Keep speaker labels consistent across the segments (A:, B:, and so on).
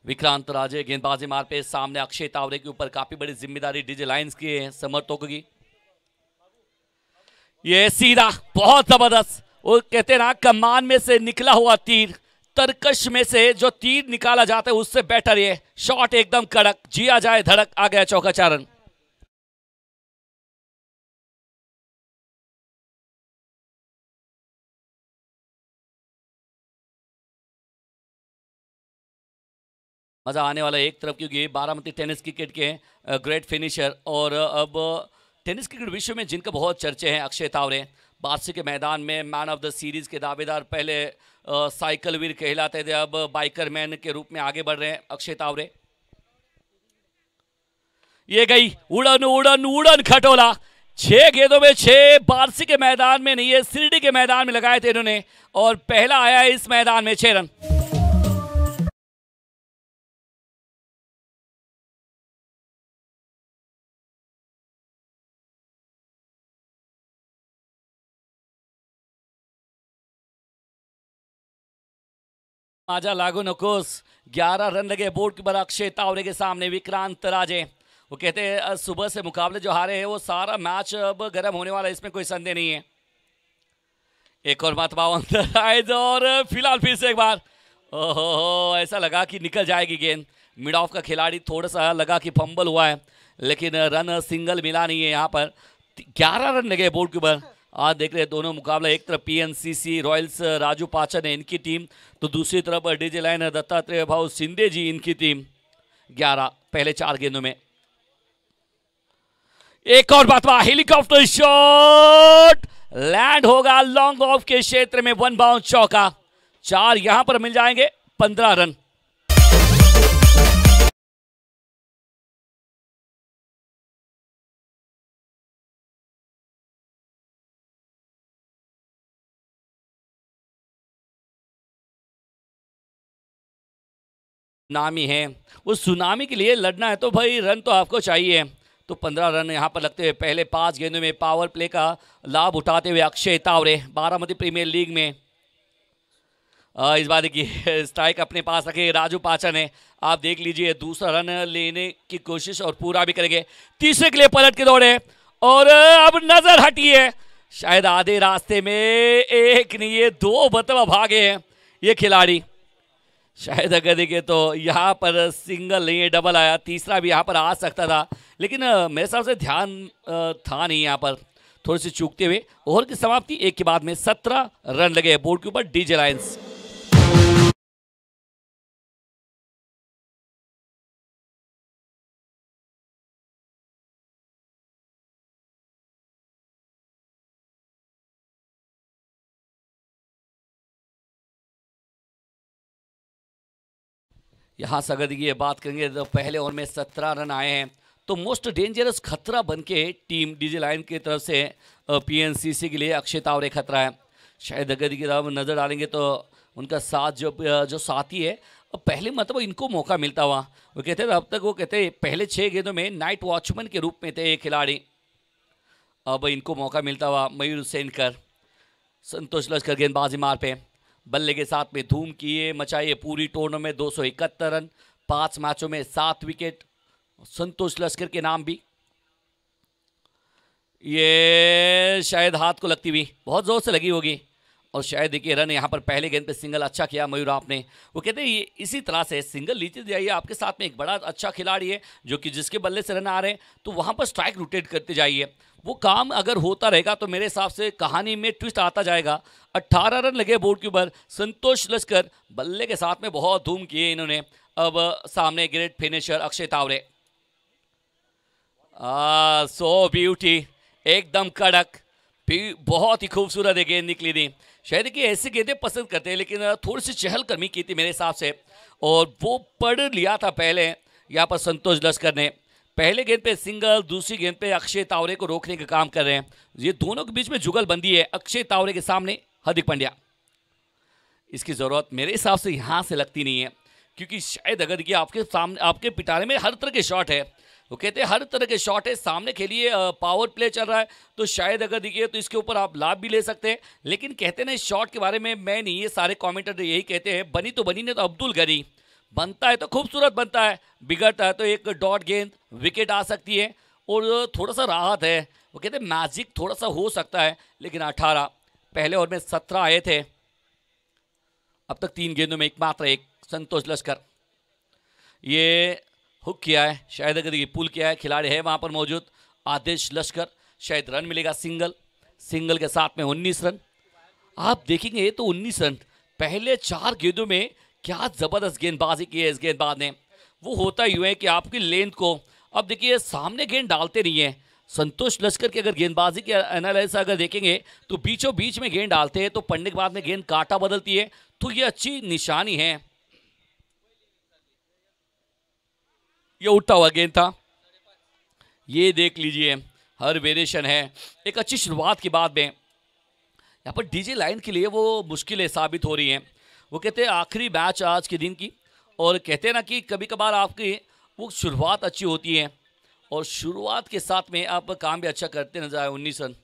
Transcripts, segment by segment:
A: विक्रांत राजे गेंदबाजी मार पे सामने अक्षय तावरे के ऊपर काफी बड़ी जिम्मेदारी डीजे लायंस की है समर्थकों की। ये सीधा बहुत जबरदस्त, वो कहते हैं ना कमान में से निकला हुआ तीर, तरकश में से जो तीर निकाला जाता है उससे बेटर ये शॉट एकदम कड़क, जिया जाए धड़क, आ गया चौका 4 रन। मजा आने वाला एक तरफ क्योंकि बारामती टेनिस क्रिकेट के ग्रेट फिनिशर और अब टेनिस क्रिकेट विश्व में जिनका बहुत चर्चे हैं अक्षय तावरे, बादशाह के मैदान में मैन ऑफ द सीरीज के दावेदार, पहले साइकिल वीर कहलाते थे, अब बाइकर मैन के रूप में आगे बढ़ रहे हैं अक्षय तावरे। ये गई उड़न उड़न उड़न खटोला, 6 गेंदों में 6, बारसी के मैदान में नहीं है शिरडी के मैदान में लगाए थे इन्होंने और पहला आया इस मैदान में 6 रन। आजा लागू नकोस, 11 रन लगे बोर्ड के ऊपर अक्षय तावरे के सामने विक्रांत राजे। वो कहते हैं सुबह से मुकाबले जो हारे हैं वो सारा मैच अब गर्म होने वाला है, इसमें कोई संदेह नहीं है। एक और मरतबा अंदर आए और फिलहाल फिर से एक बार ओहो, ऐसा लगा कि निकल जाएगी गेंद। मिड ऑफ का खिलाड़ी थोड़ा सा लगा कि फंबल हुआ है, लेकिन रन सिंगल मिला नहीं है। यहाँ पर 11 रन लगे बोर्ड के ऊपर। आज देख रहे हैं दोनों मुकाबला, एक तरफ पीएनसीसी रॉयल्स राजू पाचन है इनकी टीम, तो दूसरी तरफ डीजे लाइन दत्तात्रेय भाऊ सिंधे जी इनकी टीम। 11 पहले 4 गेंदों में। एक और बात, हेलीकॉप्टर शॉट लैंड होगा लॉन्ग ऑफ के क्षेत्र में, 1 बाउंस चौका। 4 यहां पर मिल जाएंगे, 15 रन। सुनामी है, उस सुनामी के लिए लड़ना है तो भाई रन तो आपको चाहिए। तो 15 रन यहां पर लगते हुए पहले 5 गेंदों में पावर प्ले का लाभ उठाते हुए अक्षय तावरे बारामती प्रीमियर लीग में। इस बार देखिए स्ट्राइक अपने पास रखे राजू पाचन है, आप देख लीजिए दूसरा रन लेने की कोशिश और पूरा भी करेंगे। तीसरे के लिए पलट के दौड़े और अब नजर हटी है, शायद आधे रास्ते में एक नहीं ये 2 बतवा भागे हैं ये खिलाड़ी। शायद अगर देखे तो यहाँ पर सिंगल नहीं है, डबल आया, तीसरा भी यहाँ पर आ सकता था, लेकिन मेरे हिसाब से ध्यान था नहीं यहाँ पर, थोड़ी सी चूकते हुए। ओवर की समाप्ति 1 के बाद में 17 रन लगे बोर्ड के ऊपर डीजे लायंस। यहाँ से अगर ये बात करेंगे तो पहले ओवर में 17 रन आए हैं, तो मोस्ट डेंजरस खतरा बनके टीम डीजे लाइन की तरफ से पीएनसीसी के लिए अक्षय तावरे खतरा है। शायद अगर की तरफ नज़र डालेंगे तो उनका साथ जो साथी है, पहले मतलब इनको मौका मिलता हुआ, वो कहते थे अब तक, वो कहते पहले 6 गेंदों में नाइट वॉचमैन के रूप में थे ये खिलाड़ी, अब इनको मौका मिलता हुआ। मयूर सेनकर, संतोष लश्कर गेंदबाजी मार पे बल्ले के साथ में धूम किए मचाइए पूरी टूर्नामेंट में 271 रन, 5 मैचों में 7 विकेट। संतोष लश्कर के नाम भी, ये शायद हाथ को लगती हुई बहुत जोर से लगी होगी और शायद देखिए रन यहाँ पर पहले गेंद पे सिंगल अच्छा किया मयूर आपने। वो कहते हैं ये इसी तरह से सिंगल लीजिए जाइए, आपके साथ में एक बड़ा अच्छा खिलाड़ी है जो कि जिसके बल्ले से रन आ रहे हैं तो वहाँ पर स्ट्राइक रोटेट करते जाइए। वो काम अगर होता रहेगा तो मेरे हिसाब से कहानी में ट्विस्ट आता जाएगा। 18 रन लगे बोर्ड के ऊपर। संतोष लश्कर बल्ले के साथ में बहुत धूम किए इन्होंने। अब सामने ग्रेट फिनिशर अक्षय तावरे, सो ब्यूटी, एकदम कड़क, बहुत ही खूबसूरत गेंद निकली थी। शायद कि ऐसी गेंदें पसंद करते हैं, लेकिन थोड़ी सी चहलकदमी की थी मेरे हिसाब से और वो पढ़ लिया था पहले यहाँ पर संतोष लश्कर ने। पहले गेंद पे सिंगल, दूसरी गेंद पे अक्षय तावरे को रोकने का काम कर रहे हैं। ये दोनों के बीच में जुगलबंदी है। अक्षय तावरे के सामने हार्दिक पांड्या, इसकी ज़रूरत मेरे हिसाब से यहाँ से लगती नहीं है, क्योंकि शायद अगर देखिए आपके सामने आपके पिटारे में हर तरह के शॉट है, वो कहते हैं हर तरह के शॉट है, सामने खेलिए पावर प्ले चल रहा है तो शायद अगर देखिए तो इसके ऊपर आप लाभ भी ले सकते हैं। लेकिन कहते हैं ना इस शॉट के बारे में मैं नहीं, ये सारे कमेंटेटर यही कहते हैं, बनी तो बनी ने तो अब्दुल गनी, बनता है तो खूबसूरत बनता है, बिगड़ता है तो एक डॉट गेंद, विकेट आ सकती है। और थोड़ा सा राहत है, वो कहते हैं मैजिक थोड़ा सा हो सकता है। लेकिन 18 पहले ओवर में 17 आए थे, अब तक 3 गेंदों में एकमात्र एक संतोष लश्कर। ये हुक किया है, शायद अगर ये पुल किया है, खिलाड़ी है वहां पर मौजूद आदेश लश्कर, शायद रन मिलेगा। सिंगल के साथ में 19 रन। आप देखेंगे तो 19 रन पहले 4 गेंदों में, क्या जबरदस्त गेंदबाजी की है इस गेंदबाज ने। वो होता यूं है कि आपकी लेंथ को, अब देखिए सामने गेंद डालते नहीं है संतोष लश्कर की। अगर गेंदबाजी के एनालिसिस अगर देखेंगे तो बीचों बीच में गेंद डालते हैं, तो पढ़ने के बाद में गेंद काटा बदलती है, तो ये अच्छी निशानी है। ये उठा हुआ गेंद था, ये देख लीजिए हर वेरिएशन है। एक अच्छी शुरुआत के बाद में यहाँ पर डीजे लाइन के लिए वो मुश्किलें साबित हो रही हैं। वो कहते हैं आखिरी मैच आज के दिन की, और कहते हैं ना कि कभी कभार आपकी वो शुरुआत अच्छी होती है, और शुरुआत के साथ में आप काम भी अच्छा करते नजर आए। 19 रन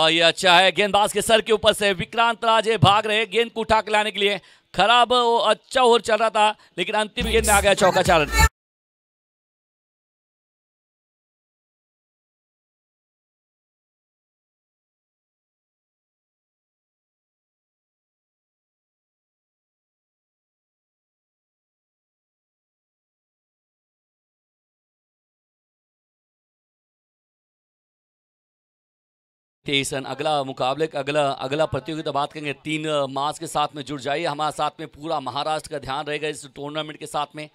A: ये अच्छा है, गेंदबाज के सर के ऊपर से विक्रांत राजे भाग रहे गेंद को उठा के लाने के लिए। खराब अच्छा ओवर चल रहा था, लेकिन अंतिम गेंद में आ गया चौका, 4 रन। तेईसन अगला मुकाबले अगला प्रतियोगिता बात करेंगे 3 मार्च के साथ में जुड़ जाइए हमारे साथ में। पूरा महाराष्ट्र का ध्यान रहेगा इस टूर्नामेंट के साथ में।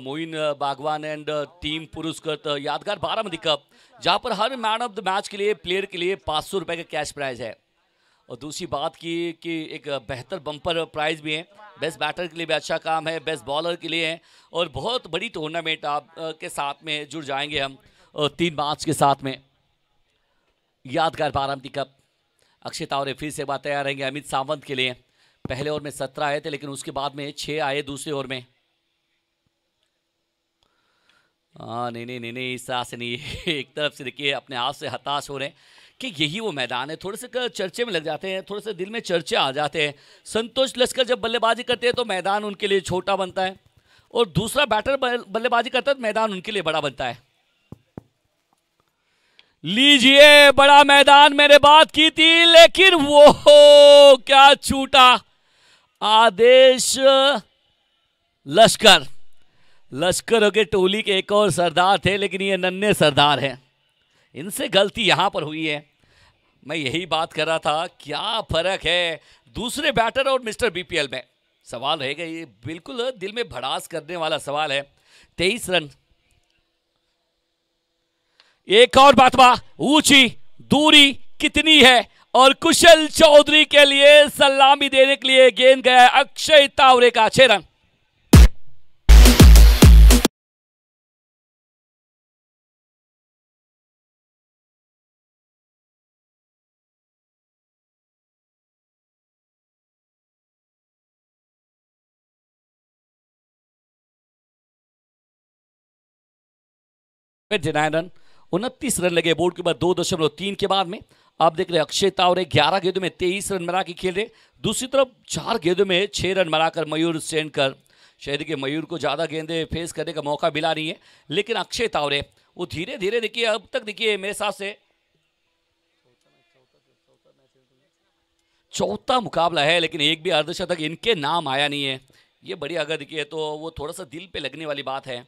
A: मोइन बागवान एंड टीम पुरस्कृत यादगार बारामती कप, जहां पर her man of the match के लिए प्लेयर के लिए 500 रुपए का कैश प्राइज है। और दूसरी बात की कि एक बेहतर बम्पर प्राइज भी है। बेस्ट बैटर के लिए भी अच्छा काम है, बेस्ट बॉलर के लिए है, और बहुत बड़ी टूर्नामेंट आप के साथ में जुड़ जाएंगे हम 3 मार्च के साथ में। यादगार बारामती कप। अक्षय तावरे फिर से बात तैयार रहेंगे अमित सावंत के लिए। पहले ओवर में 17 आए थे, लेकिन उसके बाद में 6 आए दूसरे ओवर में। नहीं इस तरह से नहीं। एक तरफ से देखिए अपने आप से हताश हो रहे हैं कि यही वो मैदान है, थोड़े से चर्चे में लग जाते हैं, थोड़े से दिल में चर्चे आ जाते हैं। संतोष लश्कर जब बल्लेबाजी करते हैं तो मैदान उनके लिए छोटा बनता है, और दूसरा बैटर बल्लेबाजी करता है तो मैदान उनके लिए बड़ा बनता है। लीजिए बड़ा मैदान मैंने बात की थी, लेकिन वो क्या छूटा आदेश लश्कर के टोली के एक और सरदार थे, लेकिन ये नन्हे सरदार हैं, इनसे गलती यहां पर हुई है। मैं यही बात कर रहा था, क्या फर्क है दूसरे बैटर और मिस्टर बीपीएल में। सवाल रहेगा, ये बिल्कुल दिल में भड़ास करने वाला सवाल है। 23 रन। एक और बात बा, ऊंची दूरी कितनी है, और कुशल चौधरी के लिए सलामी देने के लिए गेंद गया अक्षय तावरे का 6 रन। रन 29 रन लगे बोर्ड के बाद 2.3 के बाद में। आप देख रहे हैं अक्षय तावरे 11 गेंदों में 23 रन बना के खेल रहे। दूसरी तरफ 4 गेंदों में 6 रन बनाकर मयूर सेनकर, शायद के मयूर को ज़्यादा गेंदें फेस करने का मौका मिला नहीं है, लेकिन अक्षय तावरे वो धीरे धीरे देखिए, अब तक देखिए मेरे हिसाब से चौथा मुकाबला है, लेकिन एक भी अर्धशतक इनके नाम आया नहीं है। ये बड़ी अगर देखिए तो वो थोड़ा सा दिल पे लगने वाली बात है।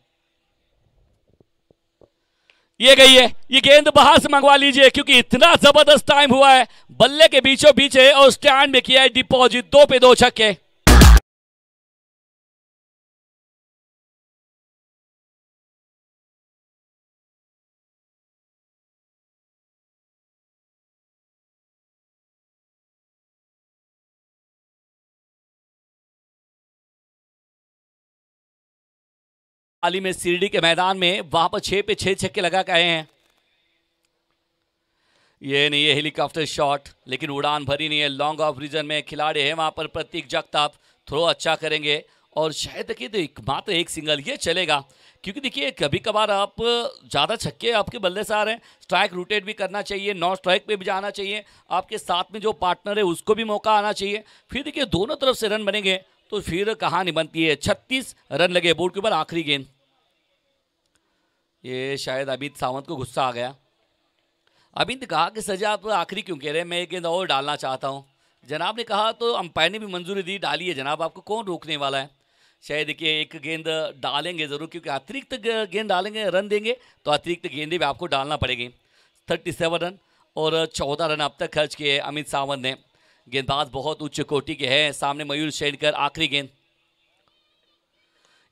A: ये गई है, ये गेंद बाहर से मंगवा लीजिए, क्योंकि इतना जबरदस्त टाइम हुआ है, बल्ले के बीचों बीच है और स्टैंड में किया है डिपॉजिट। 2 पे 2 छक्के। हाल ही में शिरडी के मैदान में वहां पर 6 पे 6 छक्के लगा के आए हैं। ये नहीं है हेलीकॉप्टर शॉट, लेकिन उड़ान भरी नहीं है। लॉन्ग ऑफ रीजन में खिलाड़ी है वहां पर प्रतीक जगताप, थ्रो अच्छा करेंगे, और शायद देखिए तो एकमात्र एक सिंगल ये चलेगा, क्योंकि देखिए कभी कभार आप ज़्यादा छक्के आपके बल्ले से आ रहे हैं, स्ट्राइक रोटेट भी करना चाहिए, नॉन स्ट्राइक पे भी जाना चाहिए, आपके साथ में जो पार्टनर है उसको भी मौका आना चाहिए। फिर देखिए दोनों तरफ से रन बनेंगे तो फिर कहानी बनती है। 36 रन लगे बोर्ड के ऊपर, आखिरी गेंद। ये शायद अमित सावंत को गुस्सा आ गया। अमित ने कहा कि सजा आप आखिरी क्यों कह रहे हैं, मैं एक गेंद और डालना चाहता हूं। जनाब ने कहा तो अंपायर ने भी मंजूरी दी, डालिए जनाब, आपको कौन रोकने वाला है। शायद देखिए एक गेंद डालेंगे ज़रूर, क्योंकि अतिरिक्त गेंद डालेंगे, रन देंगे तो अतिरिक्त गेंदें भी आपको डालना पड़ेगी। 37 रन और 14 रन अब तक खर्च किए अमित सावंत ने। गेंदबाज बहुत उच्च कोटि के हैं। सामने मयूर शेरकर, आखिरी गेंद।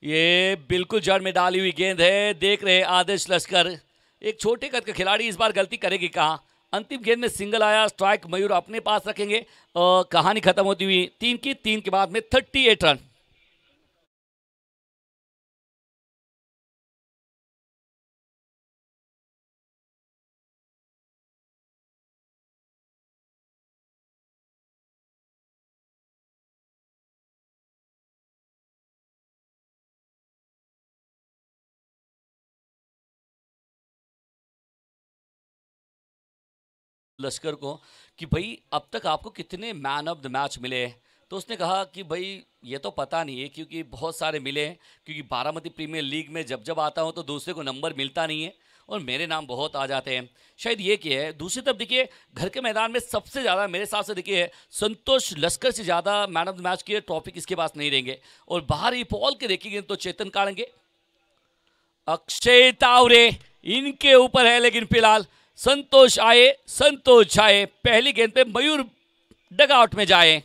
A: ये बिल्कुल जड़ में डाली हुई गेंद है। देख रहे आदेश लश्कर, एक छोटे कद का खिलाड़ी इस बार गलती करेगी कहाँ। अंतिम गेंद में सिंगल आया, स्ट्राइक मयूर अपने पास रखेंगे और कहानी खत्म होती हुई 3 के बाद में 38 रन। लश्कर को कि भाई अब तक आपको कितने मैन ऑफ द मैच मिले हैं, तो उसने कहा कि भाई ये तो पता नहीं है, क्योंकि बहुत सारे मिले हैं, क्योंकि बारामती प्रीमियर लीग में जब जब आता हूँ तो दूसरे को नंबर मिलता नहीं है और मेरे नाम बहुत आ जाते हैं, शायद ये किया है। दूसरी तरफ देखिए घर के मैदान में सबसे ज़्यादा मेरे हिसाब से देखिए संतोष लश्कर से ज़्यादा मैन ऑफ द मैच के ट्रॉफी किसके पास नहीं रहेंगे। और बाहर ही पॉल के देखेंगे तो चेतन काढ़ेंगे, अक्षय तावरे इनके ऊपर है, लेकिन फिलहाल संतोष आए, संतोष जाए। पहली गेंद पे मयूर डगआउट में जाए।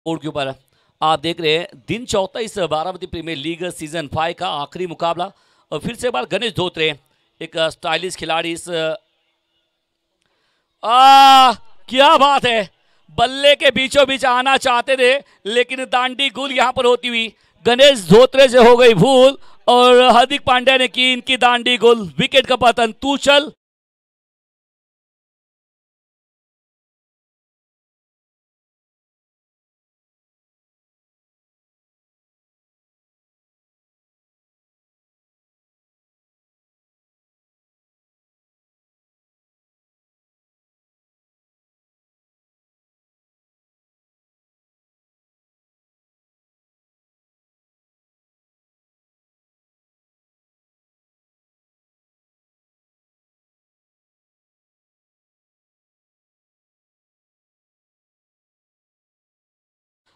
A: बोर्ड के ऊपर आप देख रहे हैं दिन 34 बारामती प्रीमियर लीग सीजन 5 का आखिरी मुकाबला। और फिर से एक बार गणेश धोत्रे, एक स्टाइलिश खिलाड़ी, इस क्या बात है, बल्ले के बीचों बीच आना चाहते थे, लेकिन दांडी गुल यहां पर होती हुई गणेश धोत्रे से हो गई भूल और हार्दिक पांड्या ने की इनकी दांडी गुल। विकेट का पतन। तू चल।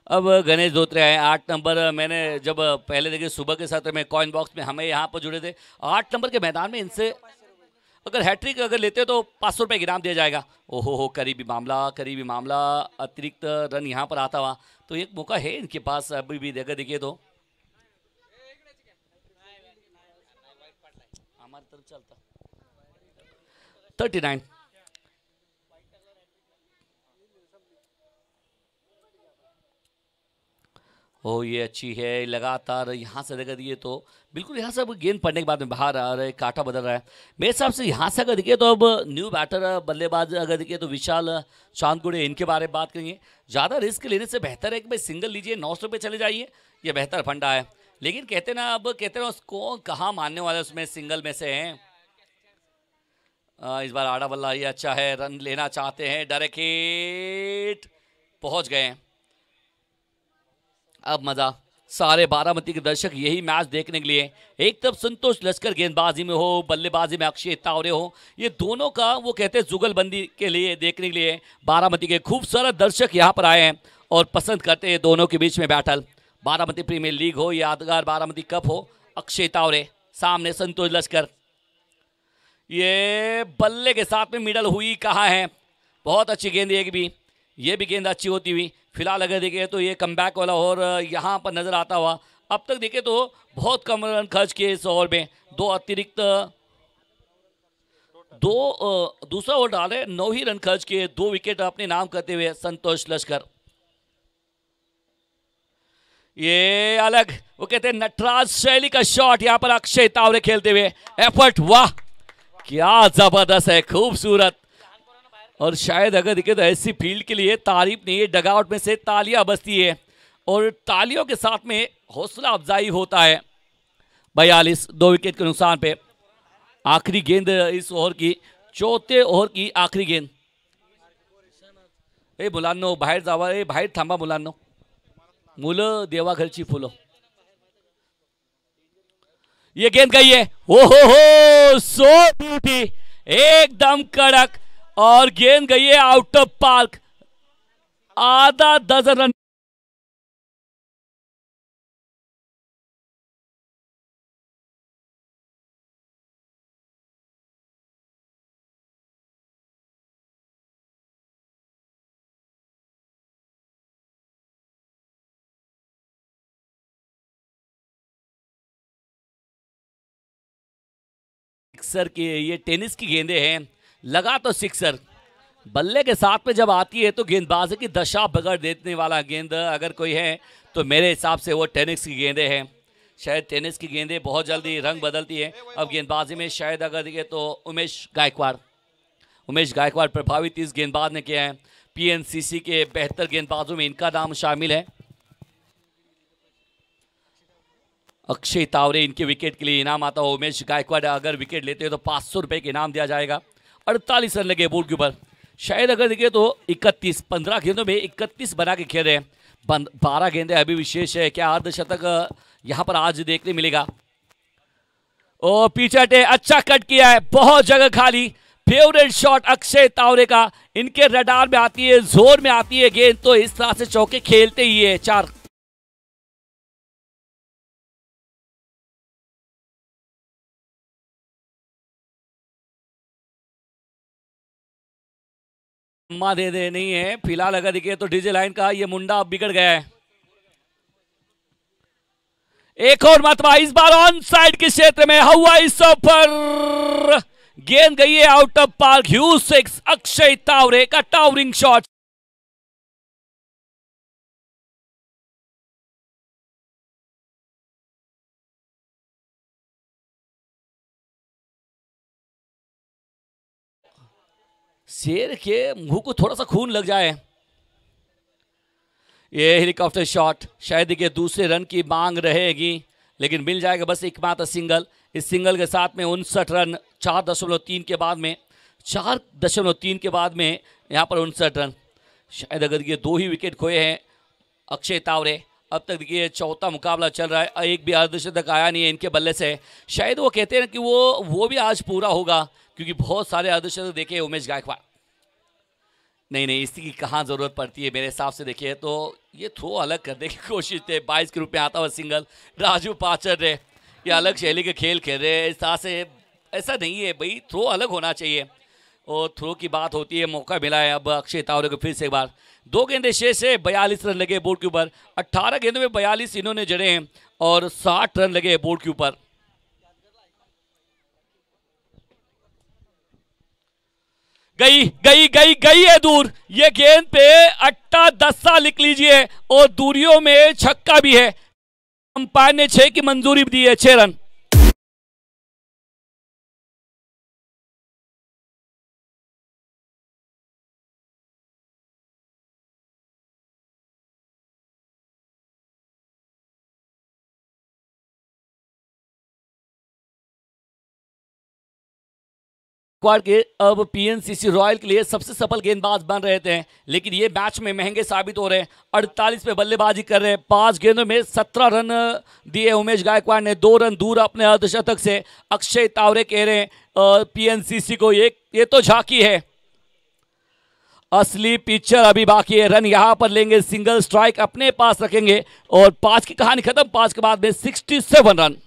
A: अब गणेश धोत्रे आए 8 नंबर। मैंने जब पहले देखे सुबह के साथ में कॉइन बॉक्स में हमें यहाँ पर जुड़े थे, 8 नंबर के मैदान में इनसे अगर हैट्रिक अगर लेते तो 500 रुपये इनाम दिया जाएगा। ओहो हो, करीबी मामला, करीबी मामला। अतिरिक्त रन यहाँ पर आता हुआ तो एक मौका है इनके पास अभी भी। देखिए तो हमारी तरफ चलता 39। ओ ये अच्छी है, लगातार यहाँ से अगर दिए तो बिल्कुल यहाँ से अब गेंद पड़ने के बाद में बाहर आ रहा है, कांटा बदल रहा है। मेरे हिसाब से यहाँ से अगर दिखे तो अब न्यू बैटर बल्लेबाज अगर दिखे तो विशाल चांदगुड़े, इनके बारे में बात करेंगे। ज़्यादा रिस्क लेने से बेहतर है कि भाई सिंगल लीजिए, 900 पे चले जाइए, ये बेहतर फंडा है। लेकिन कहते ना, अब कहते ना उसको कहाँ मानने वाले उसमें सिंगल में से हैं। इस बार आड़ा बल्ला ये अच्छा है, रन लेना चाहते हैं, डायरेक्ट हिट, पहुँच गए। अब मजा सारे बारामती के दर्शक यही मैच देखने के लिए, एक तरफ संतोष लश्कर गेंदबाजी में हो, बल्लेबाजी में अक्षय तावरे हो, ये दोनों का वो कहते हैं जुगलबंदी के लिए देखने के लिए बारामती के खूबसूरत दर्शक यहाँ पर आए हैं और पसंद करते हैं दोनों के बीच में बैटल। बारामती प्रीमियर लीग हो, यादगार बारामती कप हो, अक्षय तावरे सामने संतोष लश्कर। ये बल्ले के साथ में मिडल हुई कहाँ है, बहुत अच्छी गेंद एक भी। ये भी गेंद अच्छी होती हुई। फिलहाल अगर देखें तो ये कमबैक वाला और यहाँ पर नजर आता हुआ। अब तक देखें तो बहुत कम रन खर्च किए इस ओवर में। दूसरा ओवर डाले, 9 ही रन खर्च किए, 2 विकेट अपने नाम करते हुए संतोष लश्कर। ये अलग, वो कहते हैं नटराज शैली का शॉट, यहां पर अक्षय तावरे खेलते हुए एफर्ट, वाह क्या जबरदस्त है, खूबसूरत। और शायद अगर देखे तो ऐसी फील्ड के लिए तारीफ नहीं है, डगआउट में से तालियां बजती है और तालियों के साथ में हौसला अफजाई होता है। 42, 2 विकेट के नुकसान पे। आखिरी गेंद इस ओवर की, चौथे ओवर की आखिरी गेंद। ए मुलांनो बाहेर जावा, ए बाहेर थांबा मुलांनो, मुलं देवाघरची फुलं। ये गेंद गई है, ओ हो सो ब्यूटी, एकदम कड़क, और गेंद गई है आउट ऑफ पार्क, आधा दर्जन रन। सिक्सर की ये टेनिस की गेंदें हैं, लगा तो सिक्सर, बल्ले के साथ में जब आती है तो गेंदबाजी की दशा बिगड़ देने वाला गेंद अगर कोई है तो मेरे हिसाब से वो टेनिस की गेंदें हैं। शायद टेनिस की गेंदें बहुत जल्दी रंग बदलती है। अब गेंदबाजी में शायद अगर देखें तो उमेश गायकवाड़ प्रभावित इस गेंदबाज ने किया है। पीएनसीसी के बेहतर गेंदबाजों में इनका नाम शामिल है। अक्षय तावरे इनके विकेट के लिए इनाम आता हो। उमेश गायकवाड़ अगर विकेट लेते हैं तो 500 रुपये के इनाम दिया जाएगा। 48 रन लगे बोर्ड के ऊपर। शायद अगर देखें तो 31, 15 गेंदों में 31 बना के खेल रहे हैं। 12 गेंदें अभी विशेष है, क्या अर्धशतक यहां पर आज देखने मिलेगा। और पीछे अच्छा कट किया है, बहुत जगह खाली। फेवरेट शॉट अक्षय तावरे का, इनके रडार में आती है, जोर में आती है गेंद, तो इस तरह से चौके खेलते ही है। 4 दे नहीं है फिलहाल। अगर दिखे तो डीजे लाइन का ये मुंडा बिगड़ गया है। एक और मतवा, इस बार ऑन साइड के क्षेत्र में हवाई सफर, गेंद गई है out of park. Huge 6, Akshay Taware का टावरिंग शॉट। शेर के मुंह को थोड़ा सा खून लग जाए। ये हेलीकॉप्टर शॉट, शायद कि दूसरे रन की मांग रहेगी, लेकिन मिल जाएगा बस एकमात्र सिंगल। इस सिंगल के साथ में 59 रन, 4.3 के बाद में 4.3 के बाद में यहाँ पर 59 रन। शायद अगर ये 2 ही विकेट खोए हैं अक्षय तावरे। अब तक देखिए चौथा मुकाबला चल रहा है, एक भी अर्धशतक आया नहीं है इनके बल्ले से। शायद वो कहते हैं कि वो भी आज पूरा होगा, क्योंकि बहुत सारे अर्धशतक देखे उमेश गायकवाड़। नहीं, इसकी कहाँ ज़रूरत पड़ती है मेरे हिसाब से। देखिए तो ये थ्रो अलग करने की कोशिश थे, 22 के रूप में आता हुआ सिंगल। राजू पाचर रे ये अलग शैली के खेल खेल रहे हैं, इस तरह से ऐसा नहीं है भाई, थ्रो अलग होना चाहिए। और थ्रो की बात होती है, मौका मिला है अब अक्षय तावरे को फिर से एक बार। 2 गेंदें शेष है, 42 रन लगे बोर्ड के ऊपर। 18 गेंदों में 42 इन्होंने जड़े हैं और 60 रन लगे बोर्ड के ऊपर। गई है दूर। ये गेंद पे अट्टा दस्सा लिख लीजिए, और दूरियों में छक्का भी है। अंपायर ने 6 की मंजूरी दी है, 6 रन। के अब पीएनसीसी रॉयल के लिए सबसे सफल गेंदबाज बन रहे थे, लेकिन ये मैच में महंगे साबित हो रहे हैं। 48 पे बल्लेबाजी कर रहे हैं, 5 गेंदों में 17 रन दिए उमेश गायकवाड़ ने, 2 रन दूर अपने अर्धशतक से। अक्षय तावरे कह रहे हैं पीएनसीसी को ये तो झांकी है, असली पिक्चर अभी बाकी है। रन यहां पर लेंगे, सिंगल स्ट्राइक अपने पास रखेंगे और 5 की कहानी खत्म। 5 के बाद में 67 रन।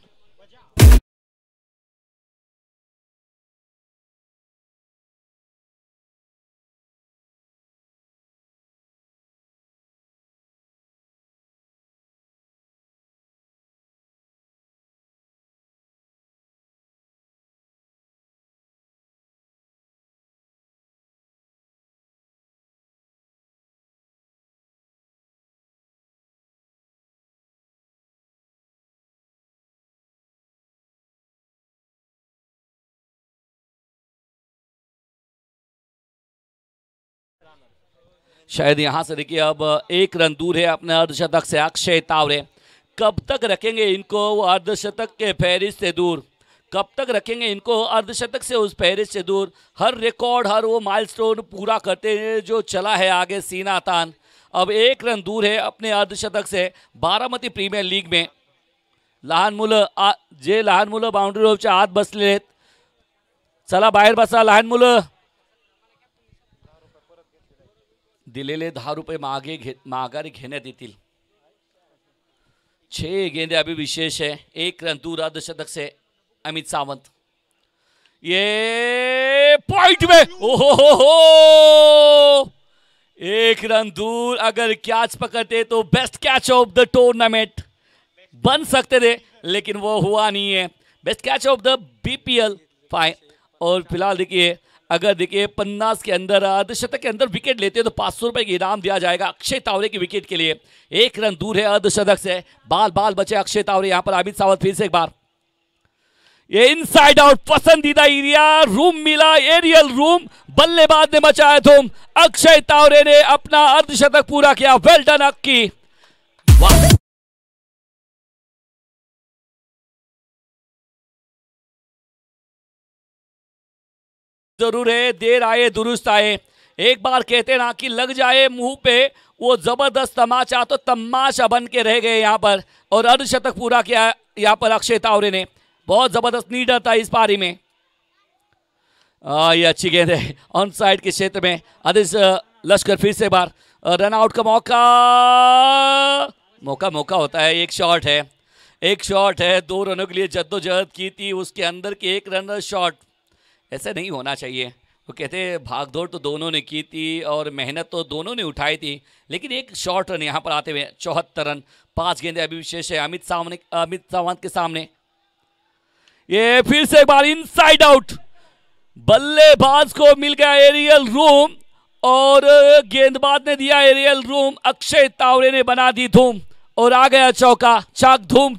A: शायद यहां से देखिए अब 1 रन दूर है अपने अर्धशतक से अक्षय तावरे। कब तक रखेंगे इनको वो अर्धशतक के फहरिस्त से दूर, कब तक रखेंगे इनको अर्धशतक से उस फहरिस्त से दूर। हर रिकॉर्ड, हर वो माइलस्टोन पूरा करते हुए जो चला है आगे सीना तान, अब 1 रन दूर है अपने अर्धशतक से। बारामती प्रीमियर लीग में लहान मुलं जे लहान मुलं बाउंड्री रोडच्या आत बसलेत, चला बाहेर बसा लहान मुलं। दिलेले 10 रुपये माघारी घेण्यात येतील। 6 गेंदे अभी विशेष है, 1 रन दूर अर्धशतक से अमित सावंत। ये पॉइंट में, ओहो 1 रन दूर, अगर कैच पकड़ते तो best catch of the tournament बन सकते थे, लेकिन वो हुआ नहीं है। Best catch of the BPL fine. और फिलहाल देखिए, अगर देखिए 50 के अंदर अर्धशतक के अंदर विकेट लेते हैं तो 500 रुपए की इनाम दिया जाएगा अक्षय तावरे की विकेट के लिए। 1 रन दूर है अर्धशतक से, बाल बचे अक्षय तावरे। यहां पर अमित सावंत फिर से एक बार, ये इनसाइड आउट, पसंदीदा एरिया रूम मिला, एरियल रूम, बल्लेबाज ने मचाया धूम। अक्षय तावरे ने अपना अर्धशतक पूरा किया। वेल डन अक्की, वाह। जरूर है, देर आए दुरुस्त आए। एक बार कहते ना कि लग जाए मुंह पे वो जबरदस्त तमाचा, तो तमाशा बन के रह गए यहां पर। और अर्धशतक पूरा किया यहां पर अक्षय तावरे ने। बहुत जबरदस्त नीडर था इस पारी में। ये अच्छी गेंद है ऑन साइड के क्षेत्र में। आदित्य लश्कर फिर से बार रन आउट का मौका होता है। एक शॉट है, 2 रनों के लिए जद्दोजहद की थी, उसके अंदर के 1 रन शॉट। ऐसे नहीं होना चाहिए। वो कहते भागदौड़ तो दोनों ने की थी और मेहनत तो दोनों ने उठाई थी, लेकिन एक शॉर्ट रन यहाँ पर आते हुए 74 रन, 5 गेंदे अभी विशेष है अमित सावंत के सामने। ये फिर से एक बार इनसाइड आउट, बल्लेबाज को मिल गया एरियल रूम और गेंदबाज ने दिया एरियल रूम। अक्षय तावरे ने बना दी धूम और आ गया चौका, चाक धूम।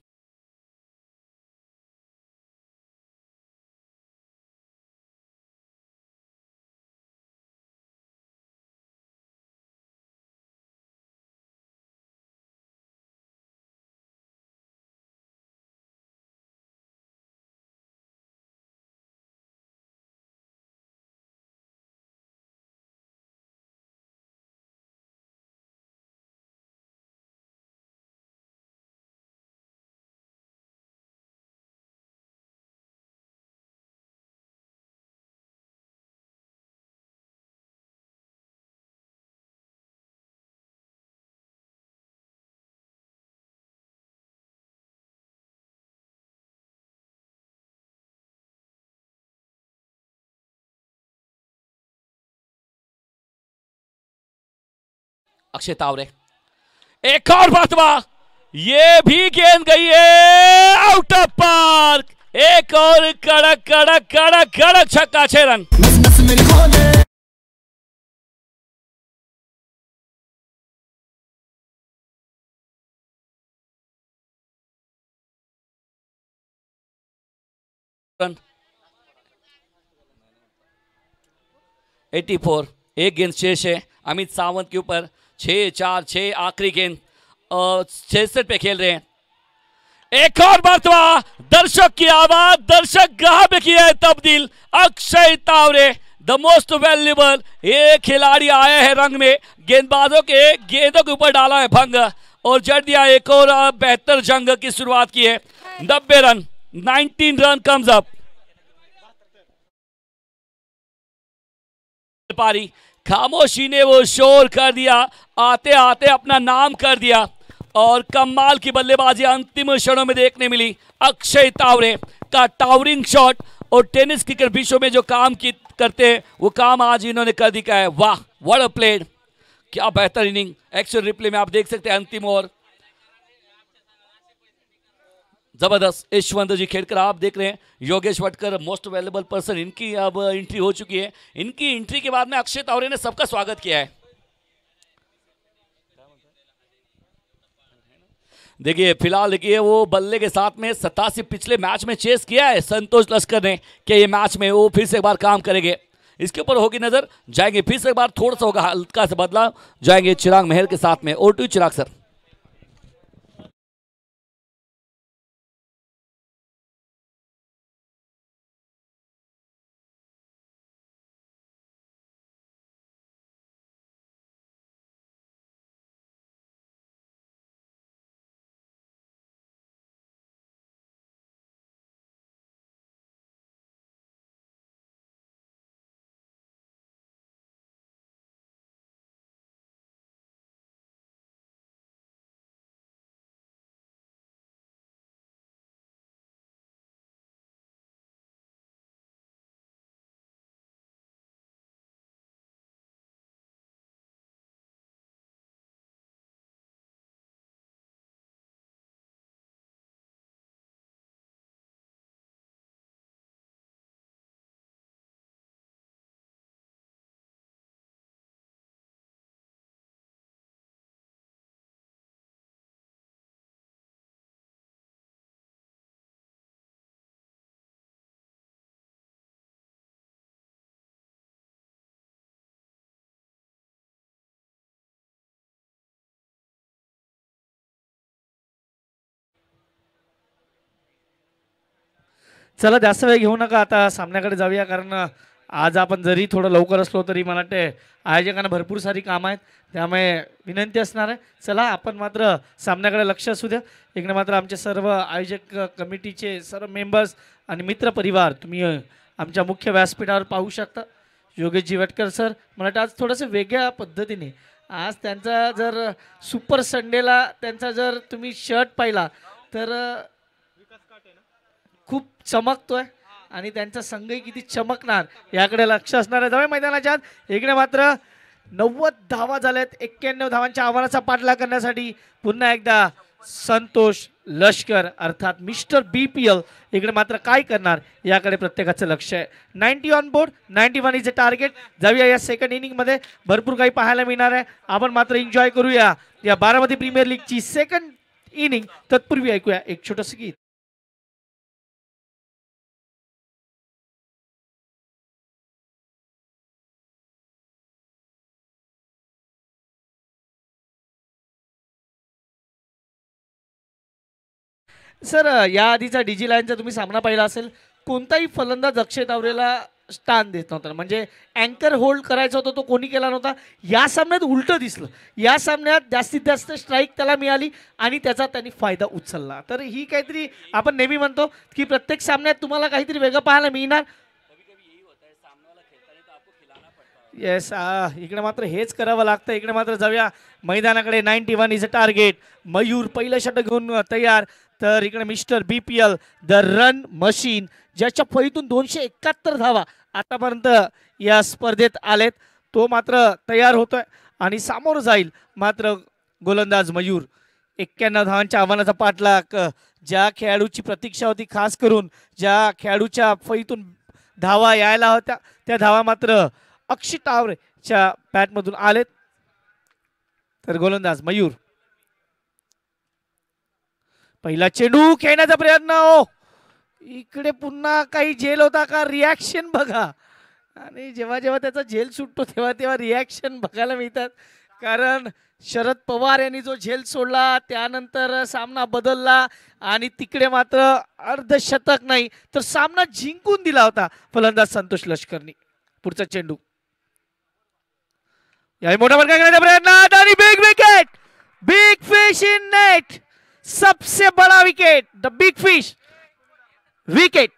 A: अक्षय तावरे, एक और मरतबा, ये भी गेंद गई है आउट ऑफ पार्क। एक और कड़क छक्का, 6 रन। रन 84, एक गेंद शेष है अमित सावंत के ऊपर। 6-4-6 आखिरी गेंद, 66 पे खेल रहे हैं। एक और मरतबा, दर्शक की आवाज, दर्शक ग्राह में किया है तब्दील। Akshay Taware the most valuable, ये खिलाड़ी आया है रंग में, गेंदबाजों के गेंदों के ऊपर डाला है भंग और जड़ दिया। एक और बेहतर जंग की शुरुआत की है। 90 रन, 19 रन कम्स अप। पारी खामोशी ने वो शोर कर दिया, आते आते अपना नाम कर दिया और कमाल की बल्लेबाजी अंतिम क्षणों में देखने मिली। अक्षय तावरे का टावरिंग शॉट और टेनिस क्रिकेट विश्व में जो काम करते हैं वो काम आज इन्होंने कर दिखाया है। वाह, व्हाट अ प्लेड, क्या बेहतर इनिंग। एक्शन रिप्ले में आप देख सकते हैं अंतिम ओवर, जबरदस्त। यशवंत जी खेलकर आप देख रहे हैं Yogesh Vatkar most valuable person, इनकी अब एंट्री हो चुकी है। इनकी एंट्री के बाद में अक्षय तावरे ने सबका स्वागत किया है। देखिए फिलहाल देखिए वो बल्ले के साथ में 87 पिछले मैच में चेस किया है संतोष लश्कर ने कि ये मैच में वो फिर से एक बार काम करेंगे। इसके ऊपर होगी नजर, जाएंगे फिर से एक बार, थोड़ा सा होगा हल्का सा बदलाव, जाएंगे चिराग महल के साथ में। Over to Chirag sir.
B: चला जास्त वेळ घेऊ नका, आता सामन्याकडे जाऊया. कारण आज आपण जरी थोडं लवकर असलो तरी मला वाटते आयोजकांना भरपूर सारी कामं आहेत, त्यामुळे विनंती असणार आहे. चला आपण मात्र सामन्याकडे लक्ष असू द्या. इकडे मात्र आमचे सर्व आयोजक कमिटीचे सर्व मेंबर्स आणि मित्रपरिवार तुम्ही आमच्या मुख्य व्यासपीठावर पाहू शकता. योगेशजी वटकर सर मला वाटतं आज थोडंसं वेगळ्या पद्धतीने आज त्यांचा जर सुपर संडेला त्यांचा जर तुम्ही शर्ट पाहिला तर खूप चमकतोय आणि त्यांचा संघही किती चमकणार याकडे लक्ष असणार आहे. जाऊया मैदानाच्या आत. इकडे मात्र 90 धावा झाल्यात, 91 धावांच्या आव्हानाचा पाठलाग करण्यासाठी पुन्हा एकदा संतोष लष्कर अर्थात मिस्टर BPL इकडे मात्र काय करणार याकडे प्रत्येकाचं लक्ष आहे. 90 on board, 91 is a target. जाऊया या सेकंड इनिंग मध्ये, भरपूर काही पाहायला मिळणार आहे. आपण मात्र एन्जॉय करूया या बारामती प्रीमियर लीगची सेकंड इनिंग. तत्पूर्वी ऐकूया एक छोटंसं गीत. सर या आधीचा डीजी लाईनचा तुम्ही सामना पाहिला असेल, कोणताही फलंदाज अक्षय तावरेला स्थान देत नव्हता, म्हणजे अँकर होल्ड करायचा होता तो कोणी केला नव्हता. या सामन्यात उलटं दिसलं, या सामन्यात जास्तीत जास्त स्ट्राईक त्याला मिळाली आणि त्याचा त्यांनी फायदा उचलला. तर ही काहीतरी आपण नेहमी म्हणतो की प्रत्येक सामन्यात तुम्हाला काहीतरी वेगळं पाहायला मिळणार. येस, इकडे मात्र हेच करावं लागतं. इकडे मात्र जाऊया मैदानाकडे. 91 इज अ टार्गेट. मयूर पहिलं षटक घेऊन तयार. तर इकडे mister BPL the run machine ज्याच्या फळीतून 271 धावा आतापर्यंत या स्पर्धेत आलेत, तो मात्र तयार होतोय आणि सामोरं जाईल मात्र गोलंदाज मयूर. 91 धावांच्या आव्हानाचा पाठलाग. ज्या खेळाडूची प्रतीक्षा होती, खास करून ज्या खेळाडूच्या फळीतून धावा यायला होत्या, त्या धावा मात्र अक्षय तावरेच्या बॅटमधून आलेत. तर गोलंदाज मयूर. पहिला चेंडू खेळण्याचा प्रयत्न. हो, इकडे पुन्हा काही झेल होता का? रिॲक्शन बघा. आणि जेव्हा जेव्हा त्याचा झेल सुटतो तेव्हा तेव्हा रिॲक्शन बघायला मिळतात. कारण शरद पवार यांनी जो झेल सोडला त्यानंतर सामना बदलला आणि तिकडे मात्र अर्धशतक नाही तर सामना जिंकून दिला होता फलंदाज संतोष लष्करनी. पुढचा चेंडू. या मोठा फटका करण्याचा प्रयत्न आणि big wicket. Big fish in net. सबसे बड़ा wicket, the big fish wicket.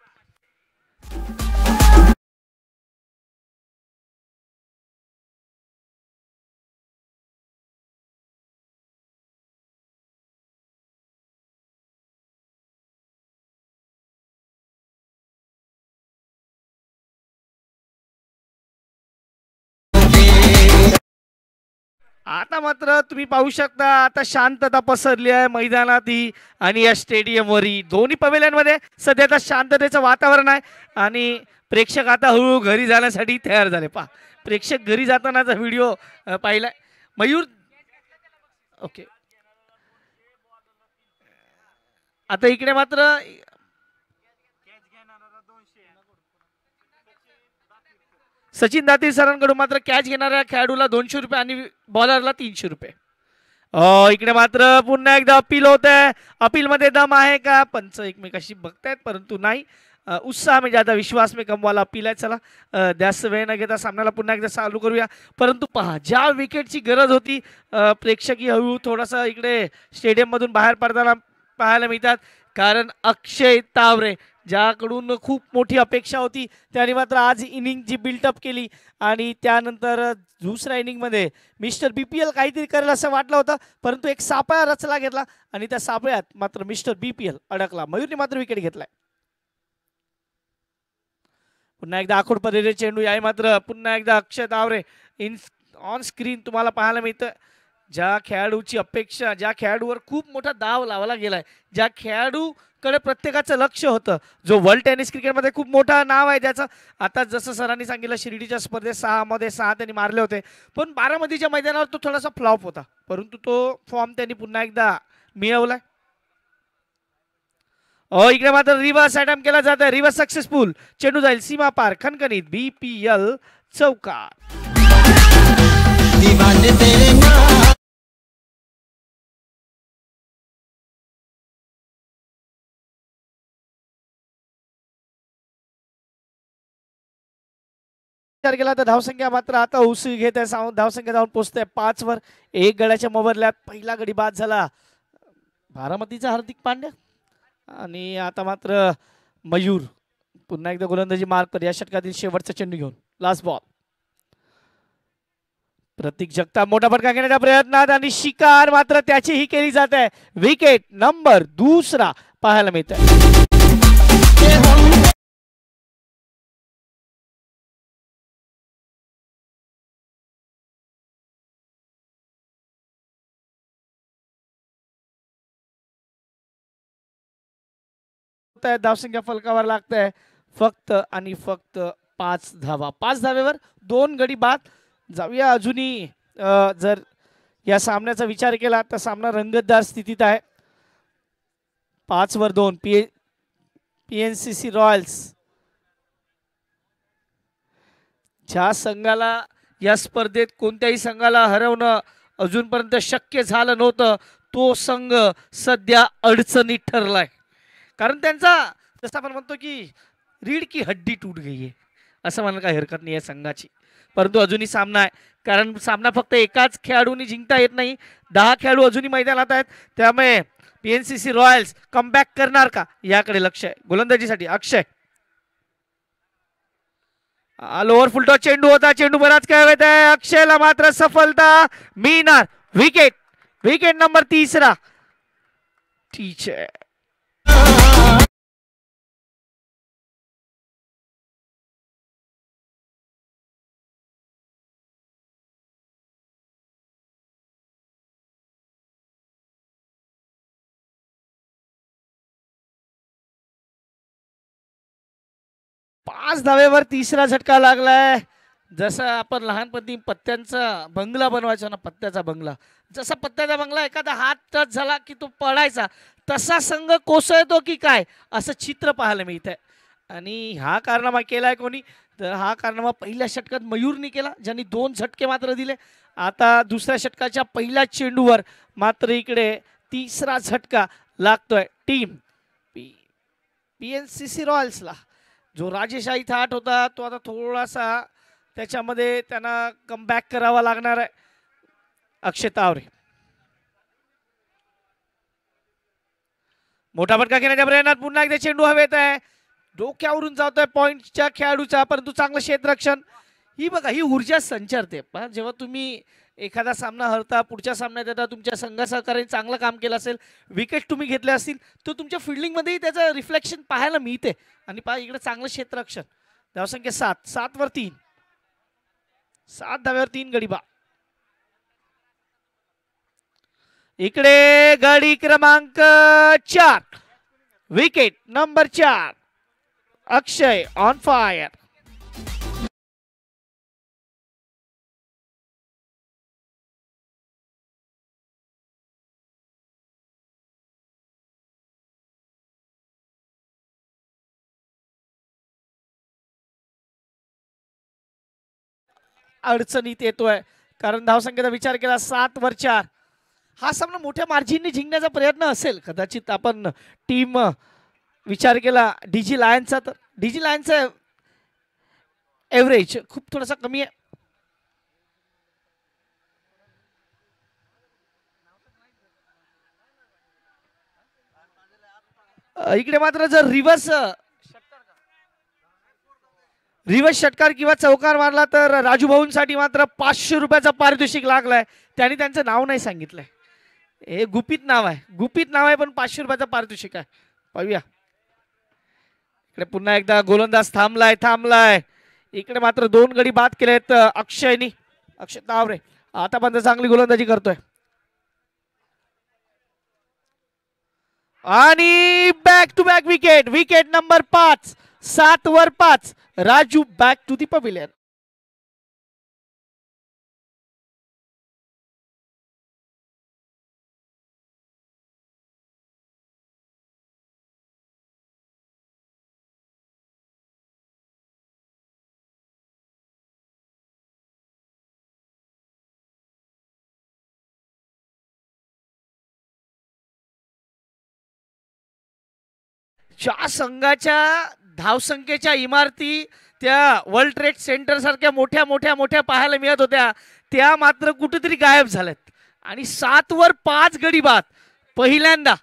B: आता मात्र तुम्ही पाहू शकता, आता शांतता पसरली आहे मैदानातही आणि या स्टेडियमवरही. दोन्ही पवेलियनमध्ये सध्या आता शांततेचं वातावरण आहे आणि प्रेक्षक आता हळूहळू घरी जाण्यासाठी तयार झाले. पहा, प्रेक्षक घरी जातानाचा व्हिडिओ पाहिलाय. मयूर ओके. आता इकडे मात्र सचिन दातीर सरांकडून मात्र कॅच घेणाऱ्या खेळाडूला 200 रुपये आणि बॉलरला 300 रुपये. इकडे मात्र पुन्हा एकदा अपील होत आहे. अपील मध्ये दम आहे का? पंच एकमेकाशी बघतायत परंतु नाही. उत्साह में ज्यादा विश्वास में कम वाला अपील आहे. चला जास्त वेळ न घेता सामन्याला पुन्हा एकदा चालू करूया. परंतु पहा ज्या विकेटची गरज होती प्रेक्षकीय हळू थोडासा इकडे स्टेडियम मधून बाहेर पडताना पाहायला मिळतात. कारण अक्षय तावरे ज्याकडून खूप मोठी अपेक्षा होती त्याने मात्र आज इनिंग जी बिल्टअप केली आणि त्यानंतर दुसऱ्या इनिंगमध्ये मिस्टर BPL काहीतरी करेल असं वाटलं होतं परंतु एक सापळा रचला घेतला आणि त्या सापळ्यात मात्र मिस्टर BPL अडकला. मयूरने मात्र विकेट घेतलाय. पुन्हा एकदा आखोड परेरे चेंडू आहे मात्र पुन्हा एकदा Akshay Taware in on screen तुम्हाला पाहायला मिळतं. ज्या खेळाडूची अपेक्षा ज्या खेळाडूवर खूप मोठा दाव लावला गेलाय ज्या खेळाडूकडे प्रत्येकाचं लक्ष होतं जो वर्ल्ड टेनिस क्रिकेटमध्ये खूप मोठा नाव आहे त्याचं. आता जसं सरांनी सांगितलं शिर्डीच्या स्पर्धेत 6 मध्ये 6 त्यांनी मारले होते पण बारामतीच्या मैदानावर तो थोडासा फ्लॉप होता परंतु तो फॉर्म त्यांनी पुन्हा एकदा मिळवलाय. इकडे मात्र रिव्हर्स अटेम्प्ट केला जात आहे. रिव्हर्स सक्सेसफुल चेंडू जाईल सीमा पार खणखणीत BPL चौकार. विचार केला तर धावसंख्या मात्र आता उसळी घेत आहे. धावसंख्या जाऊन पोहोचते 5 वर. एक गड्याच्या मोबदल्यात पहिला गडी बाद झाला बारामतीचा हार्दिक पांड्या आणि आता मात्र मयूर पुन्हा एकदा गोलंदाजी मार्कर या षटकातील शेवटचा चेंडू घेऊन लास्ट बॉल. प्रतीक जगताप मोठा फटका घेण्याच्या प्रयत्नात आणि शिकार मात्र त्याचीही केली जात आहे. विकेट नंबर 2 पाहायला मिळत धावसंख्या फलकावर लागतंय फक्त आणि फक्त 5 धावा. 5 धावेवर 2 गडी बाद. जाऊया अजूनही जर या सामन्याचा विचार केला तर सामना रंगतदार स्थितीत आहे. 5 वर 2 PNCC रॉयल्स ज्या संघाला या स्पर्धेत कोणत्याही संघाला हरवणं अजूनपर्यंत शक्य झालं नव्हतं तो संघ सध्या अडचणीत ठरलाय. कारण त्यांचा जसं आपण म्हणतो की रीड की हड्डी टूट गई आहे असं म्हणायला काही हरकत नाही आहे संघाची. परंतु अजूनही सामना आहे कारण सामना फक्त एकाच खेळाडूंनी जिंकता येत नाही. 10 खेळाडू अजूनही मैदानात आहेत त्यामुळे PNCC रॉयल्स कमबॅक करणार का याकडे लक्ष आहे. गोलंदाजीसाठी अक्षय लोअर फुलटॉस चेंडू होता. चेंडू बराच काय होत आहे. अक्षयला मात्र सफलता मिळणार. विकेट नंबर 3 ठीक आहे. पाच धावेवर 3रा झटका लागलाय. जसं आपण लहानपणी पत्त्यांचा बंगला बनवायचो ना पत्त्याचा बंगला जसा पत्त्याचा बंगला एखादा हात टच झाला की तो पडायचा तसा संघ कोसळतो की काय असं चित्र पाहायला मिळतंय. आणि हा कारनामा केलाय कोणी तर हा कारनामा पहिल्या षटकात मयूरने केला ज्यांनी 2 झटके मात्र दिले. आता दुसऱ्या षटकाच्या पहिल्या चेंडूवर मात्र इकडे 3रा झटका लागतोय टीम PNCC रॉयल्सला. जो राजेशाही थाट होता तो आता थोडासा त्याच्यामध्ये त्यांना कमबॅक करावा लागणार आहे. अक्षय तावरे मोठा फटका घेण्याच्या प्रयत्नात पुन्हा एकदा चेंडू हवेत आहे. डोक्यावरून जातोय पॉइंटच्या खेळाडूचा परंतु चांगलं क्षेत्ररक्षण. ही बघा ही ऊर्जा संचारते. जेव्हा तुम्ही एखादा सामना हरता पुढच्या सामन्यात येता तुमच्या संघ सहकार्याने चांगलं काम केलं असेल विकेट तुम्ही घेतले असतील तर तुमच्या फिल्डिंगमध्येही त्याचं रिफ्लेक्शन पाहायला मिळते. आणि पहा इकडे चांगलं क्षेत्ररक्षण. धावसंख्या 7 वर 3 7 धाव्यावर 3 गडी बा. इकडे गडी क्रमांक 4 wicket number 4 Akshay on fire. अडचणीत येतोय, कारण धावसंख्येचा विचार केला 7-4. हा सामना मोठ्या मार्जिनने जिंकण्याचा प्रयत्न असेल कदाचित. आपण टीम विचार केला डीजी लायन्सचा, तर डीजी लायन्सचा एव्हरेज खूप थोडासा कमी आहे. इकडे मात्र जर रिव्हर्स षटकार किंवा चौकार मारला तर राजू भाऊंसाठी मात्र 500 रुपयाचा पारितोषिक लागलाय. त्यांनी त्यांचं नाव नाही सांगितलंय, हे गुपित नाव आहे, गुपित नाव आहे, पण 500 रुपयाचा पारितोषिक आहे. पाहूया इकडे पुन्हा एकदा गोलंदाज थांबलाय. इकडे मात्र 2 गडी बाद केलेत अक्षय तावरे. आतापर्यंत चांगली गोलंदाजी करतोय आणि back to back wicket number 5. 7-5. Raju back to the pavilion. ज्या संघाच्या धावसंख्येच्या इमारती त्या वर्ल्ड ट्रेड सेंटर सारख्या मोठ्या पाहायला मिळत होत्या, त्या मात्र कुठेतरी गायब झाल्यात. आणि 7-5 गडी बाद. पहिल्यांदा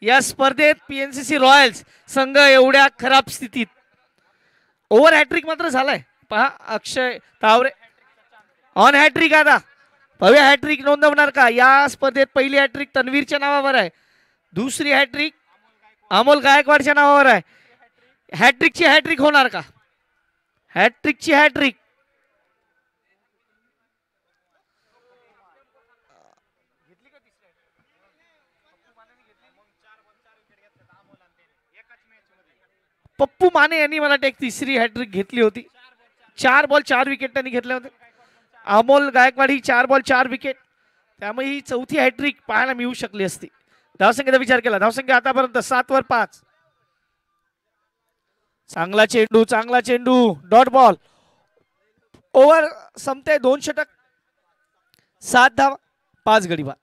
B: या स्पर्धेत पीएनसीसी रॉयल्स संघ एवढ्या खराब स्थितीत. ओव्हर हॅट्रिक मात्र झालाय. पहा अक्षय तावरे ऑन हॅट्रिक. आता भव्य हॅट्रिक नोंदवणार का या स्पर्धेत? पहिली हॅट्रिक तन्वीरच्या नावावर आहे, दुसरी हॅट्रिक अमोल गायकवाडच्या नावावर आहे. हॅट्रिकची हॅट्रिक होणार का? हॅट्रिकची हॅट्रिक. पप्पू माने यांनी मला एक तिसरी हॅट्रिक घेतली होती. 4 बॉल 4 विकेट त्यांनी घेतले होते. अमोल गायकवाड ही 4 बॉल 4 विकेट, त्यामुळे ही चौथी हॅट्रिक पाहायला मिळू शकली असती. धावसंख्येचा विचार केला, धावसंख्या आतापर्यंत 7-5. चांगला चेंडू डॉट बॉल. ओव्हर संपते 2 षटक 7 धावा 5 गडी बाद.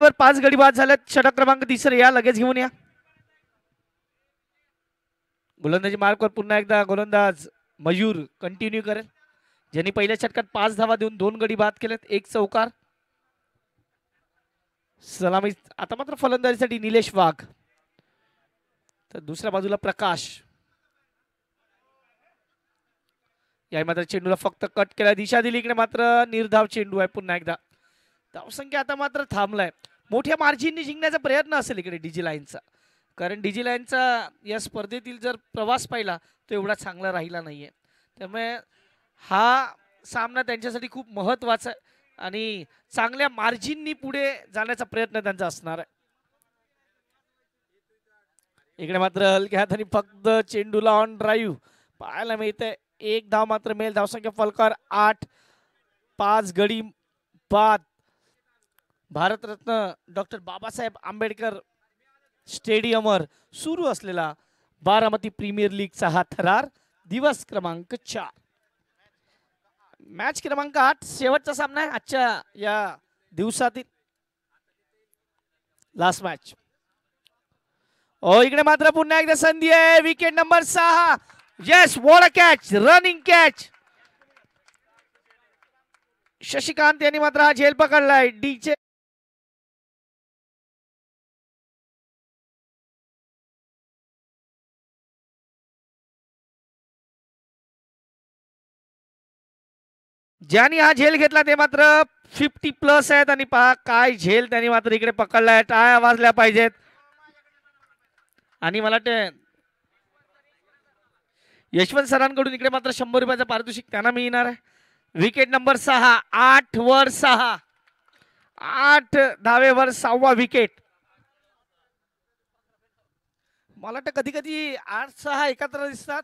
B: वर 5 गडी बाद झाल्यात. षटक क्रमांक 3 या लगेच घेऊन या. गोलंदाजी मार्कवर पुन्हा एकदा गोलंदाज मयूर कंटिन्यू करेल, ज्यांनी पहिल्या षटकात 5 धावा देऊन 2 गडी बाद केलेत, 1 चौकार. सलामी आता मात्र फलंदाजीसाठी निलेश वाघ, तर दुसऱ्या बाजूला प्रकाश. या मात्र चेंडूला फक्त कट केला, दिशा दिली. इकडे मात्र निर्धाव चेंडू आहे. पुन्हा एकदा धावसंख्या आता मात्र थांबलाय. मोठ्या मार्जिनने जिंकण्याचा प्रयत्न असेल इकडे डीजी लाईनचा, कारण डीजी लाईनचा या स्पर्धेतील जर प्रवास पाहिला तो एवढा चांगला राहिला नाहीये. त्यामुळे हा सामना त्यांच्यासाठी खूप महत्त्वाचा आहे आणि चांगल्या मार्जिननी पुढे जाण्याचा प्रयत्न त्यांचा असणार आहे. इकडे मात्र हलक्या हाताने फक्त चेंडूला ऑन ड्राईव्ह पाहायला मिळते. 1 धाव मात्र मिळेल. धावसंख्या फलकर 8-5 गडी बाद. भारतरत्न डॉक्टर बाबासाहेब आंबेडकर स्टेडियमवर सुरू असलेला बारामती प्रीमियर लीगचा हा थरार दिवस क्रमांक 4, मॅच क्रमांक 8 शेवटचा सामना आहे आजच्या या दिवसातील, लास्ट मॅच. इकडे मात्र पुन्हा एकदा संधी आहे. Wicket number 6. Yes, what a catch, running catch. Shashikant यांनी मात्र हा झेल पकडलाय. डीचे ज्यांनी हा झेल घेतला ते मात्र 50+ आहेत. आणि पहा काय झेल त्यांनी मात्र इकडे पकडलाय. टाळ्या वाजल्या पाहिजेत. आणि मला वाटतं यशवंत सरांकडून इकडे मात्र 100 रुपयाचा पारितोषिक त्यांना मिळणार आहे. Wicket number 6. 8 धावेवर 6वा विकेट. मला वाटतं कधी कधी 8-6 एकत्र दिसतात,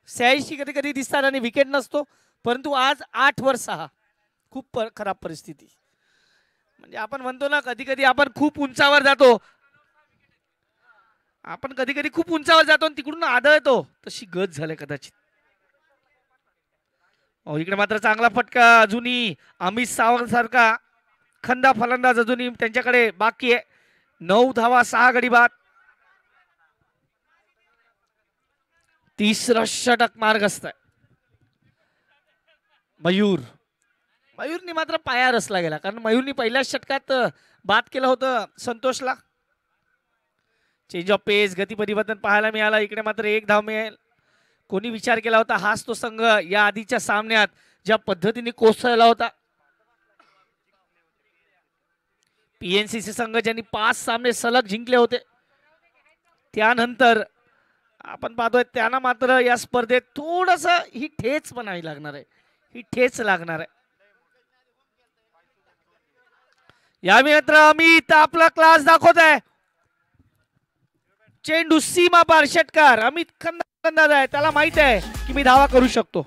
B: 86 कधी कधी दिसतात आणि विकेट नसतो, परंतु आज 8 वर 6 खूप खराब परिस्थिती. म्हणजे आपण म्हणतो ना कधी कधी आपण खूप उंचावर जातो, आपण कधी कधी खूप उंचावर जातो आणि तिकडून आदळतो, तशी गत झाले कदाचित. इकडे मात्र चांगला फटका अजूनही अमित सावंत सारखा खंदा फलंदाज अजूनही त्यांच्याकडे बाकी आहे. 9 धावा 6 गडी बाद. तिसरा षटक मार्गस्थ आहे. मयूरनी मात्र पाया रचला गेला, कारण मयूरनी पहिल्याच षटकात बाद केलं होतं संतोषला. चेंज ऑफ पेस, गती परिवर्तन पाहायला मिळाला. इकडे मात्र 1 धाव मिळेल. कोणी विचार केला होता हाच तो संघ या आधीच्या सामन्यात ज्या पद्धतीने कोसळला होता. पीएनसीसी संघ ज्यांनी 5 सामने सलग जिंकले होते, त्यानंतर आपण पाहतोय त्यांना मात्र या स्पर्धेत थोडस ही ठेच बनावी लागणार आहे, ही ठेच लागणार आहे. या मित्र अमित आपला क्लास दाखवत आहे. चेंडू सीमा पार, षटकार. अमित खंदाज आहे, त्याला माहित आहे की मी धावा करू शकतो.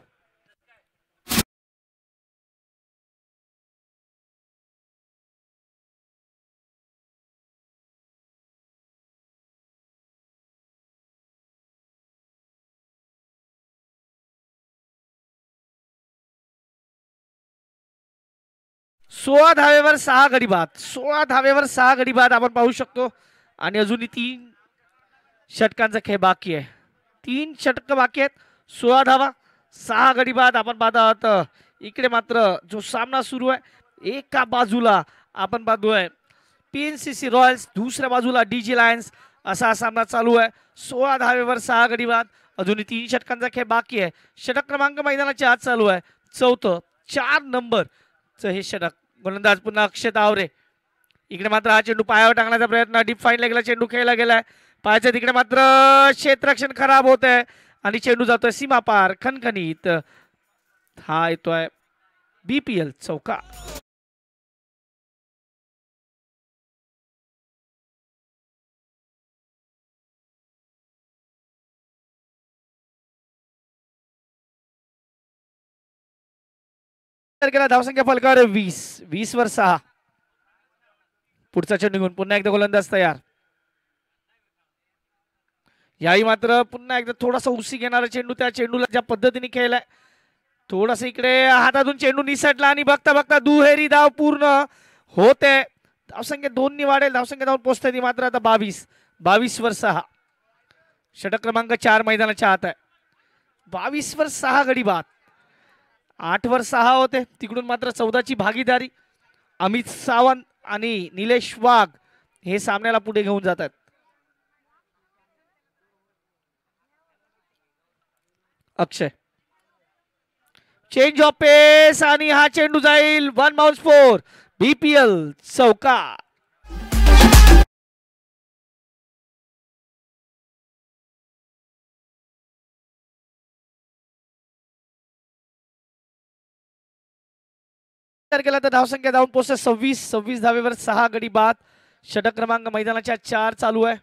B: सोळा धावेवर 6 गडी बाद. 16 धावेवर 6 गडी बाद आपण पाहू शकतो. आणि अजूनही 3 षटकांचा खेळ बाकी आहे. 3 षटक बाकी आहेत. 16 धावा 6 गडी बाद आपण पाहत आहोत. इकडे मात्र जो सामना सुरू आहे, एका बाजूला आपण पाहतोय पीएनसीसी रॉयल्स, दुसऱ्या बाजूला डीजी लायन्स, असा सामना चालू आहे. 16 धावेवर 6 गडी बाद. अजूनही 3 षटकांचा खेळ बाकी आहे. षटक क्रमांक मैदानाच्या आत चालू आहे. चौथं 4 नंबरचं हे षटक. गोलंदाज पुन्हा अक्षय तावरे. इकडे मात्र हा चेंडू पायावर टाकण्याचा प्रयत्न, डीप फाईन लेगला चेंडू खेळला गेलाय. पायाच्या तिकडे मात्र क्षेत्ररक्षण खराब होत आहे आणि चेंडू जातोय सीमा पार खणखणीत. हा येतोय बीपीएल चौका. धावसंख्या फलकावर 20 वर 6. पुढचा चेंडू घेऊन पुन्हा एकदा गोलंदाज तयार. याही मात्र पुन्हा एकदा थोडासा उसी घेणारा चेंडू, त्या चेंडूला ज्या पद्धतीने खेळलाय, थोडासा इकडे हातातून चेंडू निसटला आणि बघता बघता दुहेरी धाव पूर्ण होते. धावसंख्या 2 वाढेल, धावसंख्या धावून पोहोचते ती मात्र आता 22 वर 6. षटक क्रमांक 4 मैदानाच्या आत आहे. 22 वर 6 गडी बाद. 8 वर 6 होते. तिकडून मात्र 14ची भागीदारी अमित सावंत आणि निलेश वाघ हे सामन्याला पुढे घेऊन जातात. अक्षय, चेंज ऑफ पेस आणि हा चेंडू जाईल 1 बाउन्स 4. बीपीएल चौका. केला तर धावसंख्या धावून पोहोचते 26 धावेवर 6 गडी बाद. षटक क्रमांक मैदानाच्या 4 चालू आहे.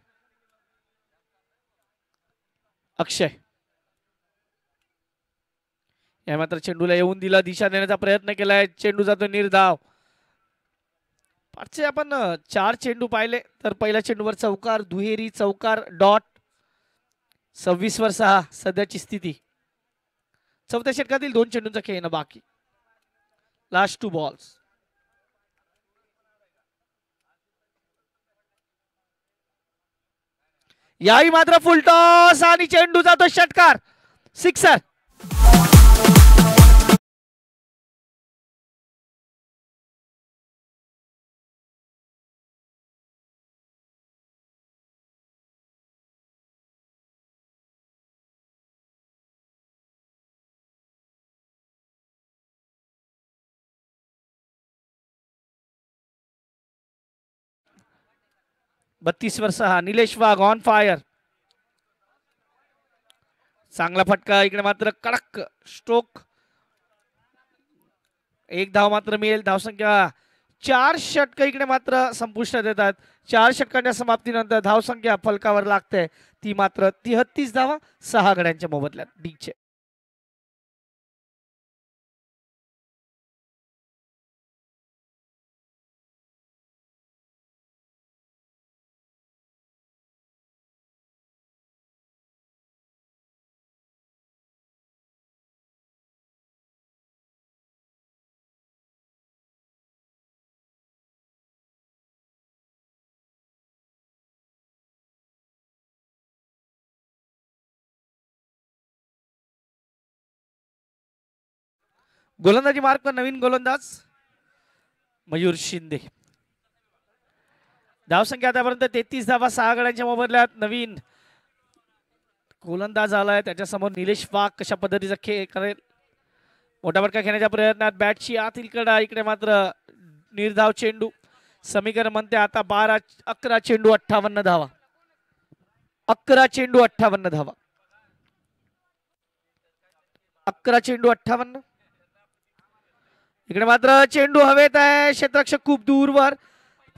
B: अक्षय या मात्र चेंडूला येऊन दिला, दिशा देण्याचा प्रयत्न केलाय, चेंडू जातो निर्धाव. पाचशे आपण 4 चेंडू पाहिले तर पहिल्या चेंडूवर चौकार, दुहेरी, चौकार, डॉट. 26 वर 6 सध्याची स्थिती. चौथ्या षटकातील 2 चेंडूंचा खेळ ना बाकी. Last 2 balls. याही मात्र फुल टॉस आणि चेंडू जातो षटकार, सिक्सर. बत्तीस वर 6 निलेश वाघ ऑन फायर. चांगला फटका, इकडे मात्र कडक स्ट्रोक. 1 धाव मात्र मिळेल, धावसंख्या 4 षटक इकडे मात्र संपुष्टात येतात. 4 षटकांच्या समाप्तीनंतर धावसंख्या फलकावर लागते ती मात्र 33 धावा 6 गड्यांच्या मोबदल्यात डीचे. गोलंदाजी मार्क पर नवीन गोलंदाज मयूर शिंदे. धावसंख्या आतापर्यंत 33 धावा 6 गड्यांच्या मोबदल्यात. नवीन गोलंदाज आलाय त्याच्यासमोर निलेश वाघ कशा पद्धतीचा खेळ करेल. मोठा फटका खेळण्याच्या प्रयत्नात बॅटची आतील कडा इकडे मात्र निर्धाव चेंडू. समीकरण म्हणते आता 11 चेंडू 58 धावा. 11 चेंडू 58 धावा. 11 चेंडू 58. इकडे मात्र चेंडू हवेत आहे. क्षेत्ररक्षक खूप दूरवर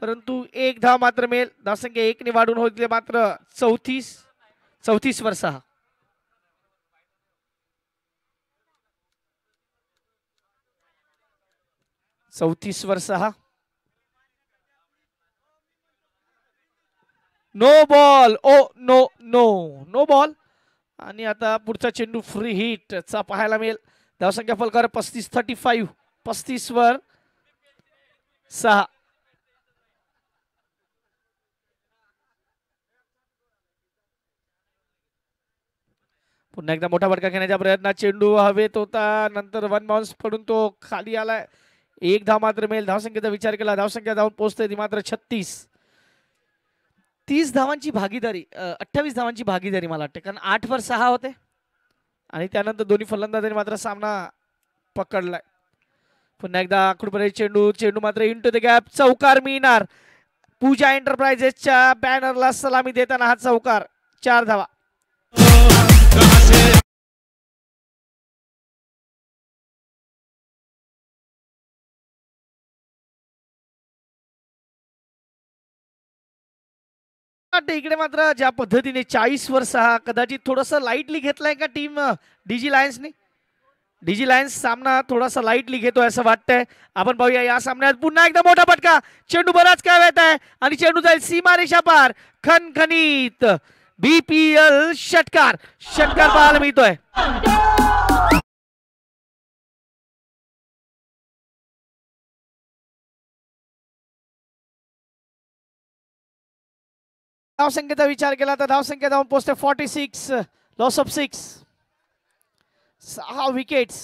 B: परंतु एक धाव मात्र मिळेल. धावसंख्या 1 ने वाढून होते मात्र 34 वर 6. वर 6. No ball. Oh no no no ball. आणि आता पुढचा चेंडू फ्री हिट चा पाहायला मिळेल. धावसंख्या फलकावर 35 वर 6. पुन्हा एकदा मोठा फटका घेण्याच्या प्रयत्नात चेंडू हवेत होता नंतर वन बाउन्स पडून तो खाली आलाय. एक धाव मात्र मिळेल. धावसंख्येचा विचार केला धावसंख्या जाऊन पोहोचते ती मात्र 36. 30 धावांची भागीदारी 28 धावांची भागीदारी मला वाटते कारण 8 वर 6 होते आणि त्यानंतर दोन्ही फलंदाजांनी मात्र सामना पकडलाय. पुन्हा एकदा आखूडपर्यंत चेंडू मात्र इंटू द गॅप. चौकार मिळणार. पूजा एंटरप्राइजेसच्या बॅनरला सलामी देताना हा चौकार. 4 धावा. इकडे मात्र ज्या पद्धतीने 40 वर 6 कदाचित थोडस लाईटली घेतलाय का टीम डीजी लायन्सने. डीजी लायन्स सामना थोडासा लाईटली घेतोय असं वाटतंय. आपण पाहूया या सामन्यात पुन्हा एकदा मोठा फटका. चेंडू बराच काय येत आहे आणि चेंडू जाईल सीमारेषा पार. खणखणीत बीपीएल षटकार पाहायला मिळतोय. धावसंख्येचा विचार केला तर धावसंख्या जाऊन पोहोचते 46. Loss of 6. 6 विकेट्स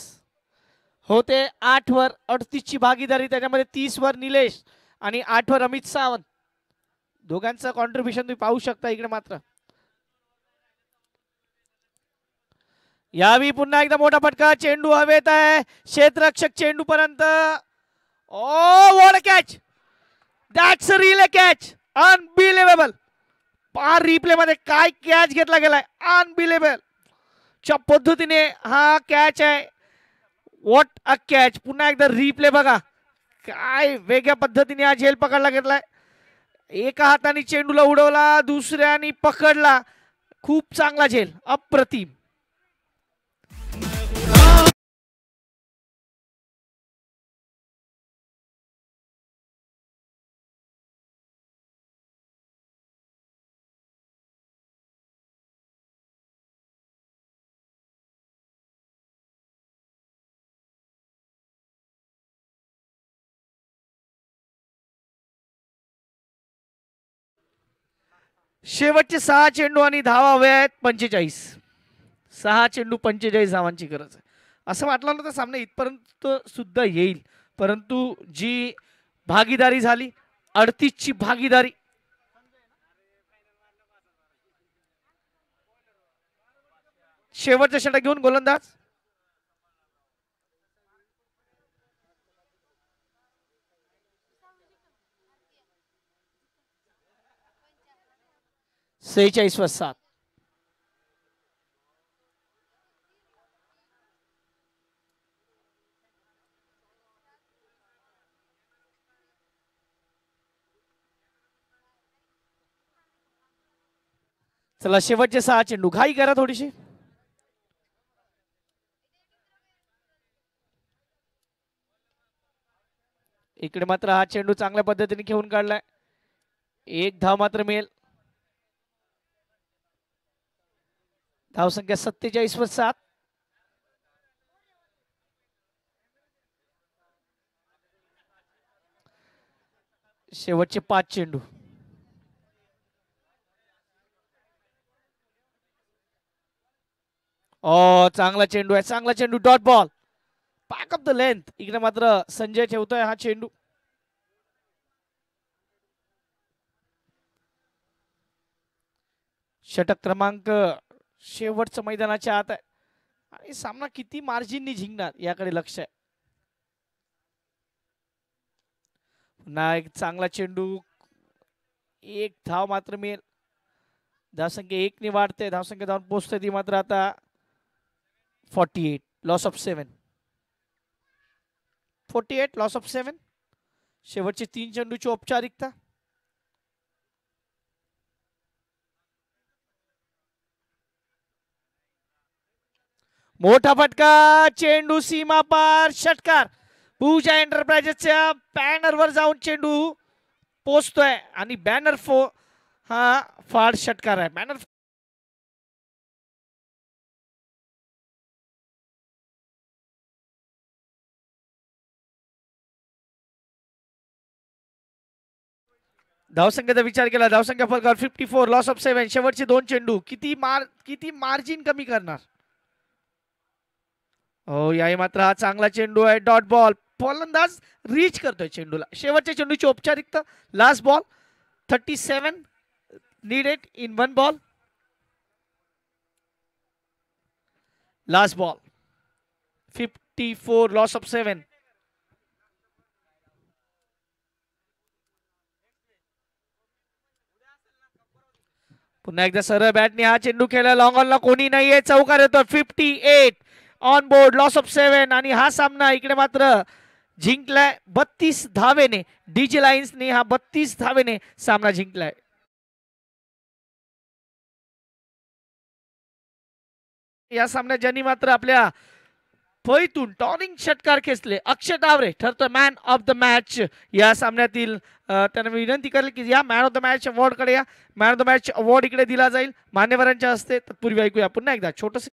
B: होते. 8 वर 38 ची भागीदारी त्याच्यामध्ये 30 वर निलेश आणि 8 वर अमित सावंत. दोघांचं कॉन्ट्रीब्युशन तुम्ही पाहू शकता. इकडे मात्र यावेळी पुन्हा एकदा मोठा फटका. चेंडू हवेत आहे. क्षेत्ररक्षक चेंडू पर्यंत. Oh what a catch. That's a relay catch. Unbelievable. पार रिप्ले मध्ये काय कॅच घेतला गेलाय. अनबिलिव्हेबल च्या पद्धतीने हा कॅच आहे. What a catch. पुन्हा एकदा रिप्ले बघा. काय वेगळ्या पद्धतीने हा झेल पकडला घेतलाय. एका हाताने चेंडूला उडवला दुसऱ्याने पकडला. खूप चांगला झेल. अप्रतिम. शेवटचे 6 चेंडू आणि धावा हवे आहेत 45. 6 चेंडू 45 धावांची गरज आहे. असं वाटलं नव्हतं सामना इथपर्यंत सुद्धा येईल परंतु जी भागीदारी झाली 38 ची भागीदारी. शेवटचा षटक घेऊन गोलंदाज सेहेचाळीस वर 7. चला शेवटचे 6 चेंडू, घाई करा थोडीशी. इकडे मात्र हा चेंडू चांगल्या पद्धतीने घेऊन काढलाय. एक धाव मात्र मिळेल. धावसंख्या 47 वर 7. शेवटचे 5 चेंडू. चांगला चेंडू आहे, चांगला चेंडू, dot ball, pack up the length. इकडे मात्र संजय ठेवतोय हा चेंडू. षटक क्रमांक शेवटचं मैदानाच्या आत आहे आणि सामना किती मार्जिननी जिंकणार याकडे लक्ष आहे. पुन्हा एक चांगला चेंडू, एक धाव मात्र मिळेल. धावसंख्या 1 ने वाढते, धावसंख्या जाऊन पोहोचते ती मात्र आता 48, लॉस ऑफ 7. 48 loss of 7. शेवटचे 3 चेंडूची औपचारिकता. मोठा फटका, चेंडू सीमा पार, षटकार. पूजा एंटरप्राइजेसच्या बॅनरवर जाऊन चेंडू पोचतोय आणि बॅनर हा फार षटकार आहे. बॅनर धावसंख्येचा विचार केला, धावसंख्या फरकावर 54, लॉस ऑफ 7. शेवटचे 2 चेंडू, किती मार्जिन कमी करणार. याही मात्र हा चांगला चेंडू आहे, डॉट बॉल. फलंदाज रीच करतोय चेंडूला. शेवटच्या चेंडूची औपचारिकता, last ball. 37 needed in 1 ball. Last ball. 54, loss of 7. पुन्हा एकदा सरळ बॅटने हा चेंडू खेळला, लॉंग ऑनला कोणी नाहीये, चौकार येतो. 58 ऑन बोर्ड, लॉस ऑफ 7. आणि हा सामना इकडे मात्र जिंकलाय 32 धावेने. डीजे लायन्सने हा 32 धावेने सामना जिंकलाय. या सामन्यात ज्यांनी मात्र आपल्या फळीतून टॉनिंग षटकार खेचले, अक्षय टावरे ठरतोय मॅन ऑफ द मॅच या सामन्यातील. त्यांना विनंती करेल की या man of the match award कडे या. Man of the match award इकडे दिला जाईल मान्यवरांच्या हस्ते. तत्पूर्वी ऐकूया पुन्हा एकदा छोटस